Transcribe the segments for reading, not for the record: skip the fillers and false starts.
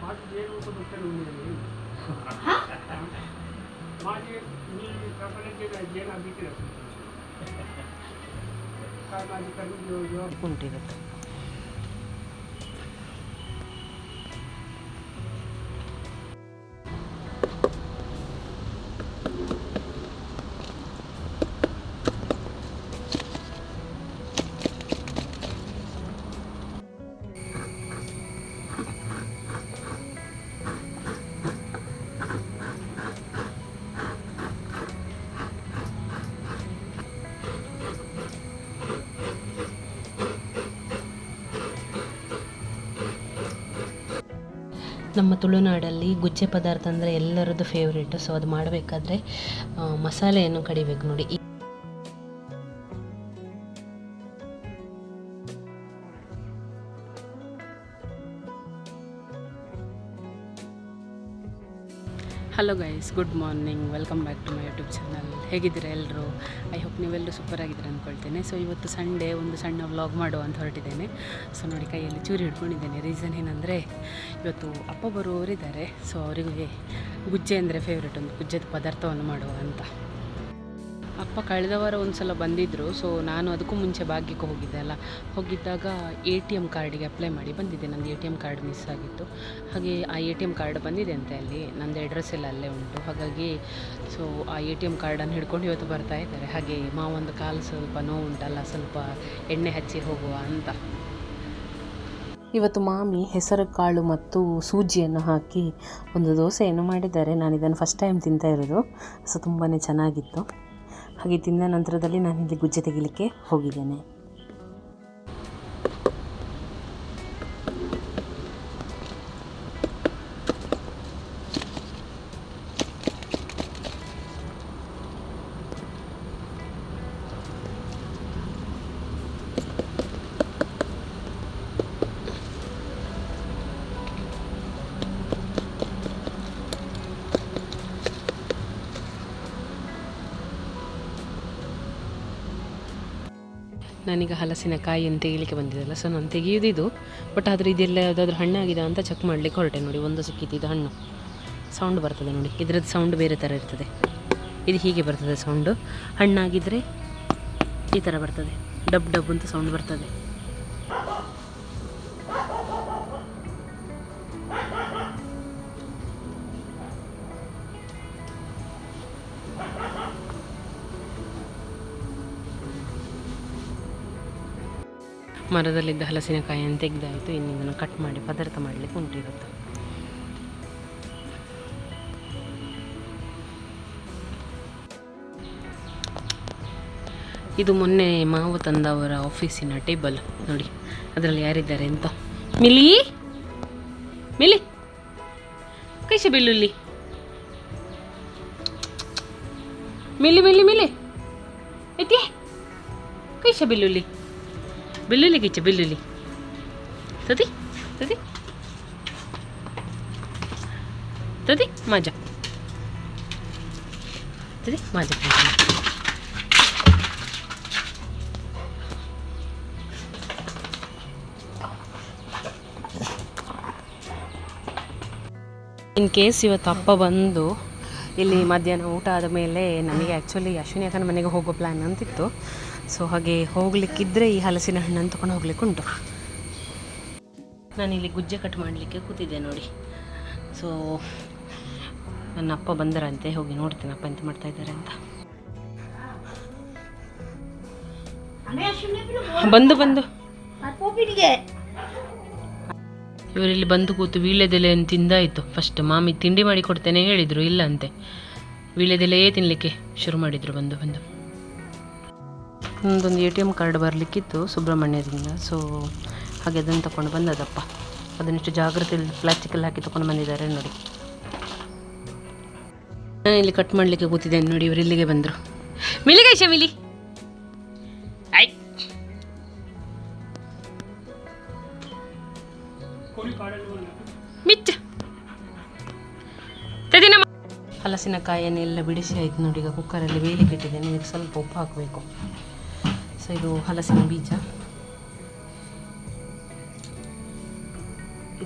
माझे मी प्रकारे जे ना बिकले काय माझी करून जेव्हा कुंಟಿರುತ್ತೆ. ನಮ್ಮ ತುಳುನಾಡಲ್ಲಿ ಗುಜ್ಜೆ ಪದಾರ್ಥ ಅಂದರೆ ಎಲ್ಲರದ್ದು ಫೇವ್ರೇಟು. ಸೊ ಅದು ಮಾಡಬೇಕಾದ್ರೆ ಮಸಾಲೆಯನ್ನು ಕಡಿಬೇಕು ನೋಡಿ. Hello guys, good morning, welcome back to my YouTube channel. ಹೇಗಿದ್ದೀರಾ ಎಲ್ಲರೂ? ಐ ಹೋಪ್ ನೀವೆಲ್ಲರೂ ಸೂಪರ್ ಆಗಿದ್ದೀರಾ ಅಂದ್ಕೊಳ್ತೇನೆ. ಸೊ ಇವತ್ತು ಸಂಡೇ, ಒಂದು ಸಣ್ಣ ವ್ಲಾಗ್ ಮಾಡುವ ಅಂತ ಹೊರಟಿದ್ದೇನೆ. ಸೊ ನೋಡಿ, ಕೈಯಲ್ಲಿ ಚೂರಿ ಹಿಡ್ಕೊಂಡಿದ್ದೇನೆ. ರೀಸನ್ ಏನಂದರೆ ಇವತ್ತು ಅಪ್ಪ ಬರುವವರಿದ್ದಾರೆ. ಸೊ ಅವರಿಗೆ ಗುಜ್ಜೆ ಅಂದರೆ ಫೇವ್ರೇಟ್, ಒಂದು ಗುಜ್ಜೆದ ಪದಾರ್ಥವನ್ನು ಮಾಡುವ ಅಂತ. ಅಪ್ಪ ಕಳೆದ ವಾರ ಒಂದು ಸಲ ಬಂದಿದ್ದರು. ಸೊ ನಾನು ಅದಕ್ಕೂ ಮುಂಚೆ ಭಾಗ್ಯಕ್ಕೆ ಹೋಗಿದ್ದಾಗ ATM ಕಾರ್ಡಿಗೆ ಅಪ್ಲೈ ಮಾಡಿ ಬಂದಿದ್ದೆ. ನಂದು ATM ಕಾರ್ಡ್ ಮಿಸ್ ಆಗಿತ್ತು. ಹಾಗೆ ಆ ATM ಕಾರ್ಡ್ ಬಂದಿದೆ ಅಂತೆ, ಅಲ್ಲಿ ನಂದು ಅಡ್ರೆಸ್ ಎಲ್ಲ ಅಲ್ಲೇ ಉಂಟು. ಹಾಗಾಗಿ ಸೊ ಆ ATM ಕಾರ್ಡನ್ನು ಹಿಡ್ಕೊಂಡು ಇವತ್ತು ಬರ್ತಾ ಇದ್ದಾರೆ. ಹಾಗೆ ಮಾವೊಂದು ಕಾಲು ಸ್ವಲ್ಪ ನೋವುಂಟಲ್ಲ, ಸ್ವಲ್ಪ ಎಣ್ಣೆ ಹಚ್ಚಿ ಹೋಗುವ ಅಂತ. ಇವತ್ತು ಮಾಮಿ ಹೆಸರು ಕಾಳು ಮತ್ತು ಸೂಜಿಯನ್ನು ಹಾಕಿ ಒಂದು ದೋಸೆಯನ್ನು ಮಾಡಿದ್ದಾರೆ. ನಾನು ಇದನ್ನು ಫಸ್ಟ್ ಟೈಮ್ ತಿಂತಾ ಇರೋದು. ಸೊ ತುಂಬಾ ಚೆನ್ನಾಗಿತ್ತು. ಹಾಗೆ ತಿಂದ ನಂತರದಲ್ಲಿ ನಾನಿಲ್ಲಿ ಗುಜ್ಜೆ ತೆಗಿಲಿಕ್ಕೆ ಹೋಗಿದ್ದೇನೆ. ನಾನೀಗ ಹಲಸಿನಕಾಯಿಯನ್ನು ತೆಗಿಲಿಕ್ಕೆ ಬಂದಿದ್ದಲ್ಲ. ಸೊ ನಾನು ತೆಗೆಯೋದಿದು, ಬಟ್ ಆದರೆ ಇದೆಲ್ಲ ಯಾವುದಾದ್ರೂ ಹಣ್ಣಾಗಿದೆ ಅಂತ ಚೆಕ್ ಮಾಡಲಿಕ್ಕೆ ಹೊರಟೆ. ನೋಡಿ, ಒಂದು ಸಿಕ್ಕಿದ್ದು, ಇದು ಹಣ್ಣು. ಸೌಂಡ್ ಬರ್ತದೆ ನೋಡಿ, ಇದರದ್ದು ಸೌಂಡ್ ಬೇರೆ ಥರ ಇರ್ತದೆ. ಇದು ಹೀಗೆ ಬರ್ತದೆ ಸೌಂಡು. ಹಣ್ಣಾಗಿದ್ದರೆ ಈ ಥರ ಬರ್ತದೆ, ಡಬ್ ಡಬ್ ಅಂತ ಸೌಂಡ್ ಬರ್ತದೆ. ಮರದಲ್ಲಿದ್ದ ಹಲಸಿನಕಾಯಿಯನ್ನು ತೆಗೆದಾಯಿತು. ಇನ್ನು ಇದನ್ನು ಕಟ್ ಮಾಡಿ ಪದಾರ್ಥ ಮಾಡಲಿಕ್ಕೆ ಉಂಟಿರುತ್ತೆ. ಇದು ಮೊನ್ನೆ ಮಾವು ತಂದವರ ಆಫೀಸಿನ ಟೇಬಲ್ ನೋಡಿ. ಅದರಲ್ಲಿ ಯಾರಿದ್ದಾರೆ ಅಂತ. ಮಿಲಿ ಮಿಲಿ ಕೈಶ ಬೆಳ್ಳುಳ್ಳಿ ಮಿಲಿ ಮಿಲಿ ಮಿಲಿ ಐತಿ ಕೈಶ ಬೆಳ್ಳುಳ್ಳಿ ಬೆಳ್ಳುಳ್ಳಿ ಕಿಚ್ಚ ಬೆಳ್ಳುಳ್ಳಿ ತದಿ ತದಿ ತದಿ ಮಾಜಾ ತದಿ ಮಾಜಾ. ಇನ್ ಕೇಸ್ ಇವತ್ತು ಅಪ್ಪ ಬಂದು ಇಲ್ಲಿ ಮಧ್ಯಾಹ್ನ ಊಟ ಆದ ಮೇಲೆ ನಮಗೆ ಆ್ಯಕ್ಚುಲಿ ಅಶ್ವಿನಿ ಅಕ್ಕನ ಮನೆಗೆ ಹೋಗೋ ಪ್ಲ್ಯಾನ್ ಅಂತಿತ್ತು. ಸೊ ಹಾಗೆ ಹೋಗಲಿಕ್ಕಿದ್ರೆ ಈ ಹಲಸಿನ ಹಣ್ಣನ್ನು ತೊಗೊಂಡು ಹೋಗ್ಲಿಕ್ಕೆ ಉಂಟು. ನಾನಿಲ್ಲಿ ಗುಜ್ಜೆ ಕಟ್ ಮಾಡಲಿಕ್ಕೆ ಕೂತಿದ್ದೆ ನೋಡಿ. ಸೊ ನನ್ನ ಅಪ್ಪ ಬಂದರಂತೆ, ಹೋಗಿ ನೋಡ್ತೇನೆ ಅಪ್ಪ ಎಂತ ಮಾಡ್ತಾ ಇದ್ದಾರೆ ಅಂತ. ಬಂದು ಇವರಿಲ್ಲಿ ಬಂದು ಕೂತು ವೀಳ್ಯದೆಲೆಯನ್ನು ತಿಂದಾಯಿತು. ಫಸ್ಟ್ ಮಾಮಿ ತಿಂಡಿ ಮಾಡಿ ಕೊಡ್ತೇನೆ ಹೇಳಿದರು, ಇಲ್ಲ ಅಂತೆ, ವೀಳ್ಯದೆಲೆಯೇ ತಿನ್ನಲಿಕ್ಕೆ ಶುರು ಮಾಡಿದರು ಬಂದು. ಒಂದೊಂದು ATM ಕಾರ್ಡ್ ಬರಲಿಕ್ಕಿತ್ತು ಸುಬ್ರಹ್ಮಣ್ಯದಿಂದ. ಸೊ ಹಾಗೆ ಅದನ್ನು ತಗೊಂಡು ಬಂದದಪ್ಪ. ಅದನ್ನಿಷ್ಟು ಜಾಗ್ರತೆಯಲ್ಲಿ ಪ್ಲಾಸ್ಟಿಕಲ್ಲಿ ಹಾಕಿ ತೊಗೊಂಡು ಬಂದಿದ್ದಾರೆ ನೋಡಿ. ನಾನು ಇಲ್ಲಿ ಕಟ್ ಮಾಡಲಿಕ್ಕೆ ಕೂತಿದ್ದೇನೆ ನೋಡಿ. ಇವರು ಇಲ್ಲಿಗೆ ಬಂದರು. ಮಿಲಿಗೈಶ ಮಿಲಿ ಐ ಮಿಚ್ಚ ತದಿನ. ಹಲಸಿನಕಾಯಿಯನ್ನೆಲ್ಲ ಬಿಡಿಸಿ ಆಯಿತು ನೋಡಿ. ಈಗ ಕುಕ್ಕರಲ್ಲಿ ಬೇಯಲಿಕ್ಕೆ ಇಟ್ಟಿದ್ದೇನೆ. ಇದಕ್ಕೆ ಸ್ವಲ್ಪ ಉಪ್ಪು ಹಾಕಬೇಕು. ಸೊ ಇದು ಹಲಸಿನ ಬೀಜ,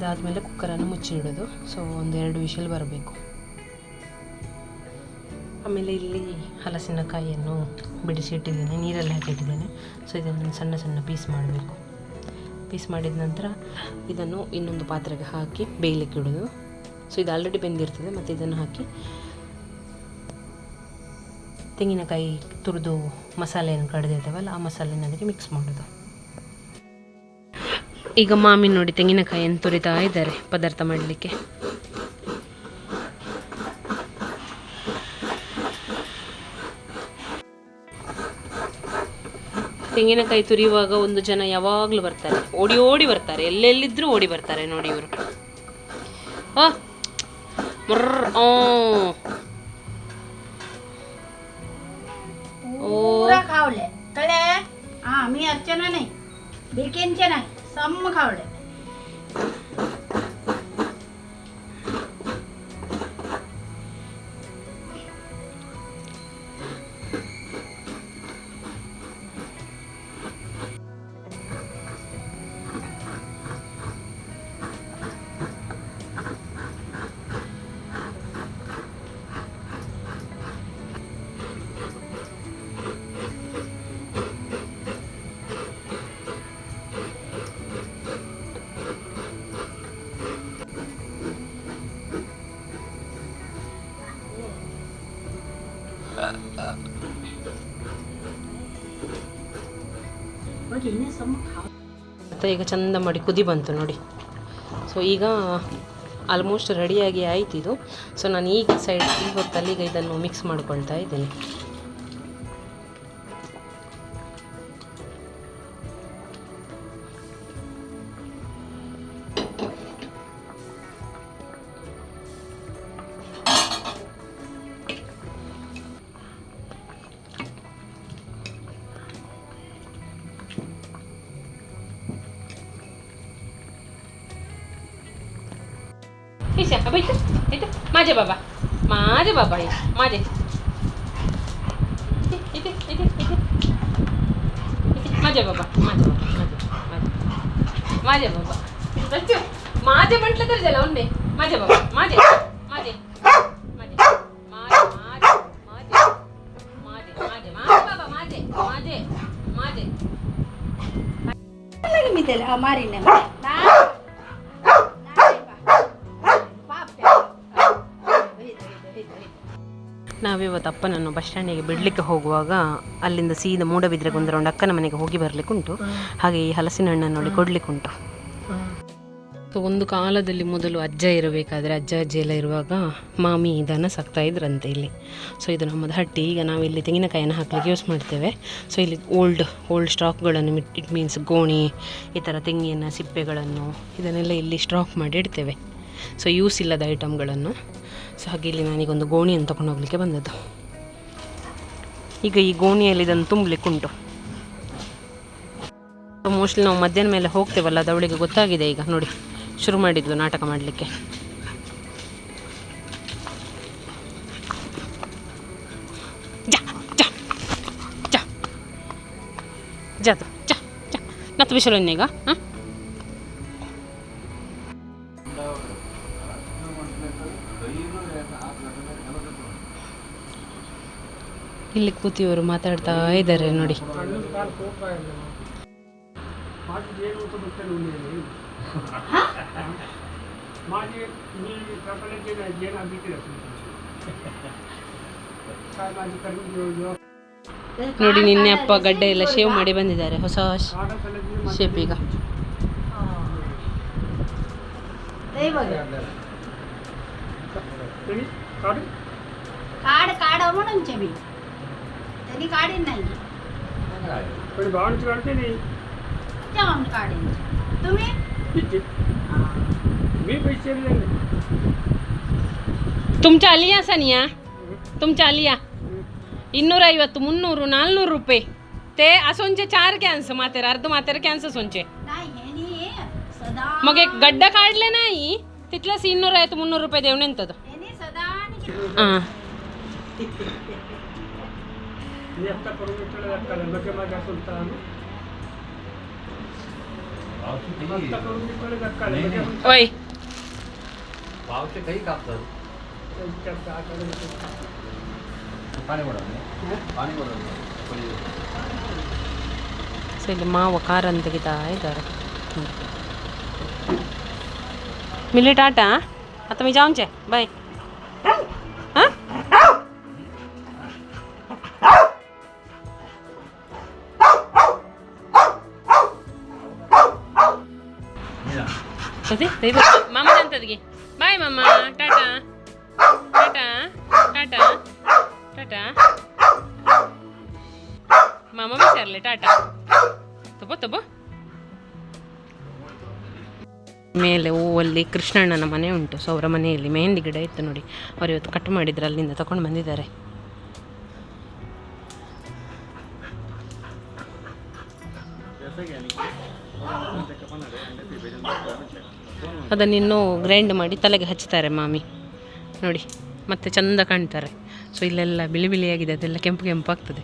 ಇದಾದಮೇಲೆ ಕುಕ್ಕರನ್ನು ಮುಚ್ಚಿಡೋದು. ಸೊ ಒಂದೆರಡು ವಿಷಲ್ ಬರಬೇಕು. ಆಮೇಲೆ ಇಲ್ಲಿ ಹಲಸಿನಕಾಯಿಯನ್ನು ಬಿಡಿಸಿ ಇಟ್ಟಿದ್ದೇನೆ, ನೀರಲ್ಲಿ ಹಾಕಿಟ್ಟಿದ್ದೇನೆ. ಸೊ ಇದನ್ನು ಸಣ್ಣ ಸಣ್ಣ ಪೀಸ್ ಮಾಡಬೇಕು. ಪೀಸ್ ಮಾಡಿದ ನಂತರ ಇದನ್ನು ಇನ್ನೊಂದು ಪಾತ್ರೆಗೆ ಹಾಕಿ ಬೇಯಲಿಕ್ಕೆ ಇಡೋದು. ಸೊ ಇದು ಆಲ್ರೆಡಿ ಬೆಂದಿರ್ತದೆ. ಮತ್ತು ಇದನ್ನು ಹಾಕಿ ತೆಂಗಿನಕಾಯಿ ತುರಿದು ಮಸಾಲೆಯನ್ನು ಕಡ್ದಿರ್ತೇವಲ್ಲ, ಆ ಮಸಾಲೆನ ಅದಕ್ಕೆ ಮಿಕ್ಸ್ ಮಾಡೋದು. ಈಗ ಮಾಮಿ ನೋಡಿ ತೆಂಗಿನಕಾಯಿಯನ್ನು ತುರಿತಾ ಇದ್ದಾರೆ ಪದಾರ್ಥ ಮಾಡಲಿಕ್ಕೆ. ತೆಂಗಿನಕಾಯಿ ತುರಿಯುವಾಗ ಒಂದು ಜನ ಯಾವಾಗಲೂ ಬರ್ತಾರೆ, ಓಡಿ ಓಡಿ ಬರ್ತಾರೆ, ಎಲ್ಲೆಲ್ಲಿದ್ದರೂ ಓಡಿ ಬರ್ತಾರೆ ನೋಡಿ ಇವರು. खावले कळे मी अर्चना नाही बेकेंचे नाही सम खावले. ಮತ್ತು ಈಗ ಚಂದ ಮಾಡಿ ಕುದಿ ಬಂತು ನೋಡಿ. ಸೊ ಈಗ ಆಲ್ಮೋಸ್ಟ್ ರೆಡಿಯಾಗಿ ಆಯ್ತು ಇದು. ಸೊ ನಾನು ಈಗ ಸೈಡ್ ಈ ಹೊತ್ತಲ್ಲಿ ಈಗ ಇದನ್ನು ಮಿಕ್ಸ್ ಮಾಡ್ಕೊಳ್ತಾ ಇದ್ದೀನಿ. माझे बाबा माझे बाबा हे माझे इथे इथे इथे माझे बाबा माझे बाबा माझे बाबा सच्चू माझे म्हटलं तर झालं उन्ने माझे बाबा माझे माझे माझे माझे माझे माझे माझे माझे बाबा माझे माझे माझे लगे मी त्याला मारी नाही ನಾವಿವತ್ತು ಅಪ್ಪನನ್ನು ಬಸ್ ಸ್ಟ್ಯಾಂಡಿಗೆ ಬಿಡಲಿಕ್ಕೆ ಹೋಗುವಾಗ ಅಲ್ಲಿಂದ ಸೀದಾ ಮೂಡಬಿದ್ರೆಗೆ ಒಂದು ರೌಂಡ್ ಅಕ್ಕನ ಮನೆಗೆ ಹೋಗಿ ಬರಲಿಕ್ಕೆ ಉಂಟು. ಹಾಗೆ ಈ ಹಲಸಿನ ಹಣ್ಣನ್ನು ನೋಡಿ ಕೊಡಲಿಕ್ಕೆ ಉಂಟು. ಸೊ ಒಂದು ಕಾಲದಲ್ಲಿ ಮೊದಲು ಅಜ್ಜ ಇರಬೇಕಾದ್ರೆ ಅಜ್ಜ ಅಜ್ಜಿ ಎಲ್ಲ ಇರುವಾಗ ಮಾಮಿ ದನ ಸಾಕ್ತಾ ಇದ್ರಂತೆ ಇಲ್ಲಿ. ಸೊ ಇದು ನಮ್ಮದು ಹಟ್ಟಿ. ಈಗ ನಾವಿಲ್ಲಿ ತೆಂಗಿನಕಾಯಿಯನ್ನು ಹಾಕಲಿಕ್ಕೆ ಯೂಸ್ ಮಾಡ್ತೇವೆ. ಸೊ ಇಲ್ಲಿ ಓಲ್ಡ್ ಸ್ಟಾಕ್ಗಳನ್ನು ಇಟ್ ಮೀನ್ಸ್ ಗೋಣಿ, ಈ ಥರ ತೆಂಗಿನ ಸಿಪ್ಪೆಗಳನ್ನು ಇದನ್ನೆಲ್ಲ ಇಲ್ಲಿ ಸ್ಟಾಕ್ ಮಾಡಿ ಇಡ್ತೇವೆ. ಸೊ ಯೂಸ್ ಇಲ್ಲದ ಐಟಮ್ಗಳನ್ನು. ಸೊ ಹಾಗೆ ಇಲ್ಲಿ ನಾನೀಗೊಂದು ಗೋಣಿಯನ್ನು ತೊಗೊಂಡು ಹೋಗಲಿಕ್ಕೆ ಬಂದದ್ದು. ಈಗ ಈ ಗೋಣಿಯಲ್ಲಿ ಇದನ್ನು ತುಂಬಲಿಕ್ಕೆ ಉಂಟು. ಮೋಸ್ಟ್ಲಿ ನಾವು ಮಧ್ಯಾಹ್ನ ಮೇಲೆ ಹೋಗ್ತೇವಲ್ಲ, ಅದು ಅವಳಿಗೆ ಗೊತ್ತಾಗಿದೆ. ಈಗ ನೋಡಿ ಶುರು ಮಾಡಿದ್ಲು ನಾಟಕ ಮಾಡಲಿಕ್ಕೆ. ಜಾತು ಚ ಚ ನತ್ತು ಬಿಸಿಲು ಈಗ ಹಾಂ ಇಲ್ಲಿ ಕೂತಿಯವರು ಮಾತಾಡ್ತಾ ಇದ್ದಾರೆ ನೋಡಿ. ನೋಡಿ ನಿನ್ನೆ ಅಪ್ಪ ಗಡ್ಡೆ ಎಲ್ಲ ಶೇವ್ ಮಾಡಿ ಬಂದಿದ್ದಾರೆ, ಹೊಸ ಶೇಪ್. ಈಗ काढ काढ म्हणून मी त्यांनी काढीन नाही पण भावांची काढते नाही तेव्हा काढीन तुम्ही मी पैसे दिले तुमच्या आलिया सनिया तुमच्या आलिया 250 300 400 रुपये ते असोंचे 4 कॅन्स मातेर अर्ध मातेर कॅन्स सोंचे नाही हेनी सदा मग एक गड्डा काढले नाही तिथलाच 250 300 रुपये देऊन ಎಂತದು हेनी सदा हां मी आता करून घेतलं जातं लगे माझ्या सुलतान मस्त करून तिकडे धक्का दिला. ओय पावसे काही कापतात त्यांच्या आकडे पाणी पडलं ಸೊ ಇಲ್ಲಿ ಮಾವ ಕಾರನ್ನು ತೆಗಿತಾ ಇದ್ದಾರೆ ಮಿಲಿ ಟಾಟಾ ಅಥವಾ ಮಿ ಜಾಂಚೆ ಬಾಯ್ ಹಾಂ ಅದೇ ಮಾಮ ಅಂತದ್ಗೆ ಬಾಯ್ ಮಾಮ ಟಾಟಾ ಟಾಟಾ ಟಾಟಾ ಟಾಟಾ ಮಾಮ ವಿಚಾರಲೆ ಟಾಟಾ ತಗೋ ತಗೋ ಮೇಲೆ ಹೂವಲ್ಲಿ ಕೃಷ್ಣಣ್ಣನ ಮನೆ ಉಂಟು ಸೊ ಅವರ ಮನೆಯಲ್ಲಿ ಮೆಹಂದಿ ಗಿಡ ಇತ್ತು ನೋಡಿ ಅವ್ರು ಇವತ್ತು ಕಟ್ ಮಾಡಿದ್ರು ಅಲ್ಲಿಂದ ತಗೊಂಡು ಬಂದಿದ್ದಾರೆ ಅದನ್ನಿನ್ನೂ ಗ್ರೈಂಡ್ ಮಾಡಿ ತಲೆಗೆ ಹಚ್ತಾರೆ ಮಾಮಿ ನೋಡಿ ಮತ್ತೆ ಚಂದ ಕಾಣ್ತಾರೆ ಸೊ ಇಲ್ಲೆಲ್ಲ ಬಿಳಿ ಬಿಳಿಯಾಗಿದೆ ಅದೆಲ್ಲ ಕೆಂಪು ಕೆಂಪು ಆಗ್ತದೆ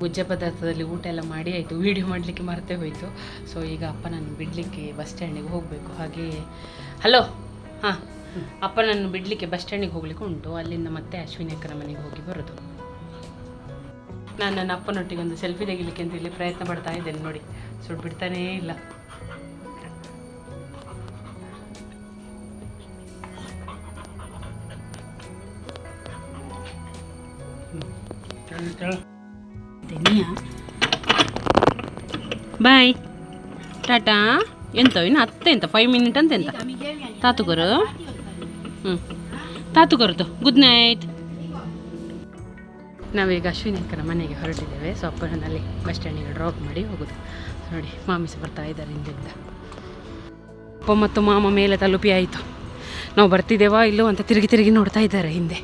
ಗುಜ್ಜೆ ಪದಾರ್ಥದಲ್ಲಿ ಊಟ ಎಲ್ಲ ಮಾಡಿ ಆಯಿತು ವೀಡಿಯೋ ಮಾಡಲಿಕ್ಕೆ ಮರೆತೇ ಹೋಯಿತು ಸೊ ಈಗ ಅಪ್ಪನನ್ನು ಬಿಡಲಿಕ್ಕೆ ಬಸ್ ಸ್ಟ್ಯಾಂಡಿಗೆ ಹೋಗಬೇಕು ಹಾಗೆ ಹಲೋ ಹಾಂ ಅಪ್ಪನನ್ನು ಬಿಡಲಿಕ್ಕೆ ಬಸ್ ಸ್ಟ್ಯಾಂಡಿಗೆ ಹೋಗ್ಲಿಕ್ಕೆ ಉಂಟು ಅಲ್ಲಿಂದ ಮತ್ತೆ ಅಶ್ವಿನಿ ಅಕ್ಕನ ಮನೆಗೆ ಹೋಗಿ ಬರೋದು ನಾನು ನನ್ನ ಅಪ್ಪನೊಟ್ಟಿಗೆ ಒಂದು ಸೆಲ್ಫಿ ತೆಗಿಲಿಕ್ಕೆ ಅಂತ ಇಲ್ಲಿ ಪ್ರಯತ್ನ ಪಡ್ತಾ ಇದ್ದೇನೆ ನೋಡಿ ಸುಟ್ಟು ಬಿಡ್ತಾನೇ ಇಲ್ಲ ಬಾಯ್ ಟಾಟಾ ಎಂತ ಇನ್ನು ಹತ್ತೆ ಎಂತ 5 ಮಿನಿಟ್ ಅಂತ ಎಂತ ತಾತುಗರು ತಾತುಗರದು ಗುಡ್ ನೈಟ್ ನಾವೀಗ ಅಶ್ವಿನಿ ಅಕ್ಕನ ಮನೆಗೆ ಹೊರಟಿದ್ದೇವೆ ಸೊ ಅಪ್ಪನಲ್ಲಿ ಬಸ್ ಸ್ಟ್ಯಾಂಡಿಗೆ ಡ್ರಾಪ್ ಮಾಡಿ ಹೋಗೋದು ನೋಡಿ ಮಾಮಿಸ ಬರ್ತಾ ಇದ್ದಾರೆ ಹಿಂದಿಂದ ಅಪ್ಪ ಮತ್ತು ಮಾಮ ಮೇಲೆ ತಲುಪಿ ಆಯಿತು ನಾವು ಬರ್ತಿದ್ದೇವಾ ಇಲ್ಲೋ ಅಂತ ತಿರುಗಿ ತಿರುಗಿ ನೋಡ್ತಾ ಇದ್ದಾರೆ ಹಿಂದೆ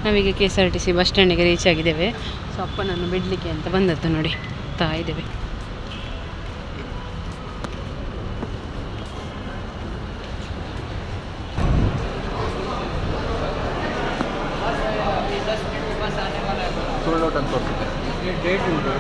ನಾವೀಗ KSRTC ಬಸ್ ಸ್ಟ್ಯಾಂಡಿಗೆ ರೀಚ್ ಆಗಿದ್ದೇವೆ ಸೊ ಅಪ್ಪನನ್ನು ಬಿಡಲಿಕ್ಕೆ ಅಂತ ಬಂದದ್ದು ನೋಡಿ ತಾ ಇದ್ದೇವೆ ಡೇಟ್ ಉಂಟು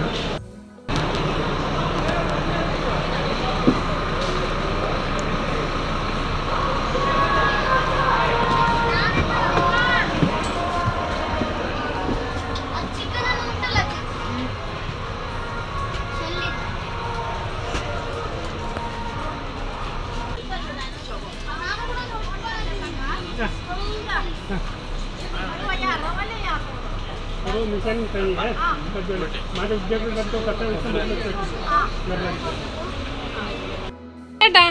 वो मिशन कहीं है हमारे उद्योग तो करते हैं ಟಾಟಾ